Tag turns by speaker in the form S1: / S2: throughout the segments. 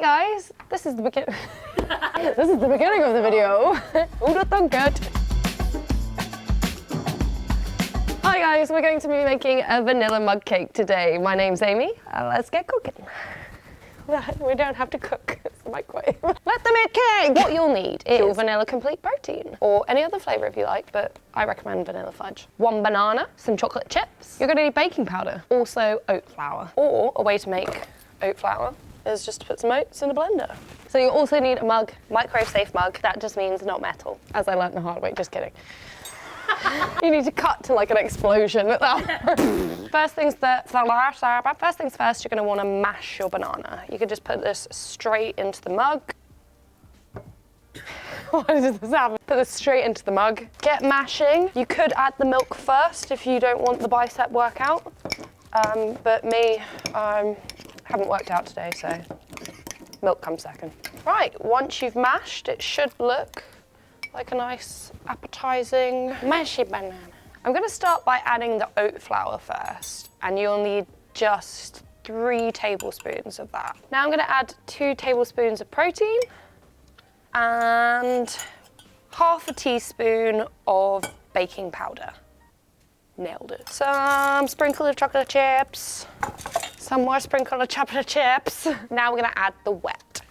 S1: Hi guys, this is the beginning. This is the beginning of the video. Who'd have thunk it? Hi guys, we're going to be making a vanilla mug cake today. My name's Amy. Let's get cooking. We don't have to cook. It's the microwave. Let them make cake. What you'll need is your vanilla complete protein, or any other flavour if you like, but I recommend vanilla fudge. 1 banana, some chocolate chips. You're going to need baking powder, also oat flour. Or a way to make oat flour is just to put some oats in a blender. So you also need a mug, microwave safe mug. That just means not metal, as I learned the hard way. Just kidding. You need to cut to like an explosion at that. First things first, you're going to want to mash your banana. You can just put this straight into the mug. Why does this happen? Put this straight into the mug. Get mashing. You could add the milk first if you don't want the bicep workout. But me, haven't worked out today, so milk comes second. Right, once you've mashed, it should look like a nice appetizing mashy banana. I'm gonna start by adding the oat flour first, and you'll need just 3 tablespoons of that. Now I'm gonna add 2 tablespoons of protein and half a teaspoon of baking powder. Nailed it. Some sprinkle of chocolate chips. Some more sprinkle of chocolate chips. Now we're gonna add the wet.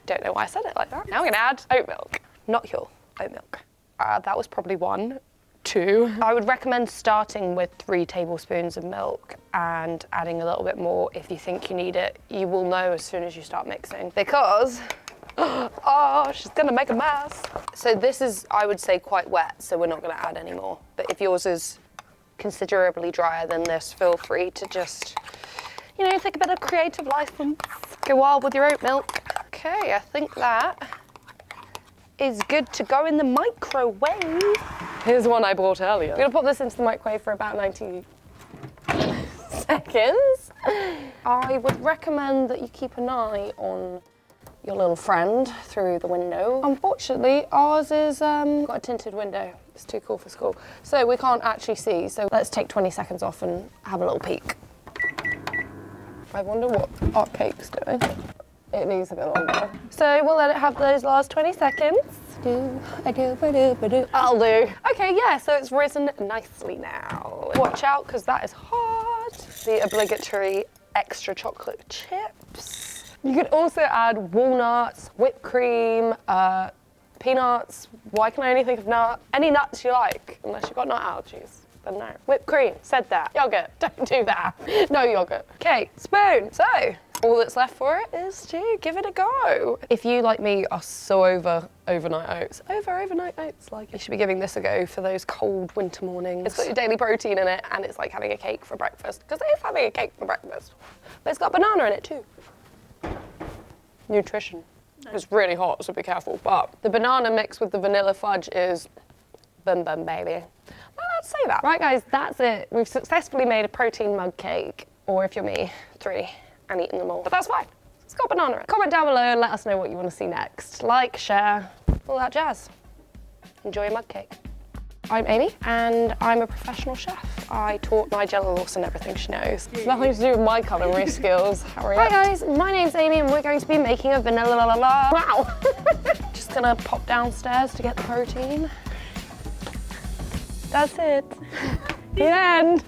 S1: Don't know why I said it like that. Now we're gonna add oat milk, not Huel. Oat milk. That was probably 1, 2. I would recommend starting with 3 tablespoons of milk and adding a little bit more if you think you need it. You will know as soon as you start mixing, because, oh, she's gonna make a mess. So this is, I would say, quite wet, so we're not gonna add any more. But if yours is considerably drier than this, feel free to just, you know, take a bit of creative license. Go wild with your oat milk. Okay, I think that is good to go in the microwave. Here's one I bought earlier. I'm gonna put this into the microwave for about 90 seconds. I would recommend that you keep an eye on your little friend through the window. Unfortunately, ours is got a tinted window. It's too cool for school. So we can't actually see. So let's take 20 seconds off and have a little peek. I wonder what our cake's doing. It needs a bit longer. So we'll let it have those last 20 seconds. I'll do. Okay, yeah, so it's risen nicely now. Watch out, because that is hot. The obligatory extra chocolate chips. You could also add walnuts, whipped cream, peanuts. Why can I only think of nuts? Any nuts you like, unless you've got nut allergies. But no. Whipped cream, said that. Yogurt, don't do that. No yogurt. Okay, spoon. So, all that's left for it is to give it a go. If you, like me, are so over overnight oats, like, you should be giving this a go for those cold winter mornings. It's got your daily protein in it, and it's like having a cake for breakfast, because it is having a cake for breakfast. But it's got banana in it too. Nutrition. It's really hot, so be careful. But the banana mixed with the vanilla fudge is bum bum, baby. Well, let's say that. Right, guys, that's it. We've successfully made a protein mug cake, or if you're me, 3, and eaten them all. But that's fine. It's got banana in it. Comment down below and let us know what you want to see next. Like, share, all that jazz. Enjoy your mug cake. I'm Amy, and I'm a professional chef. I taught Nigella Lawson everything she knows. It's nothing to do with my culinary skills. Hi guys, my name's Amy, and we're going to be making a vanilla wow. Just gonna pop downstairs to get the protein. That's it. The end.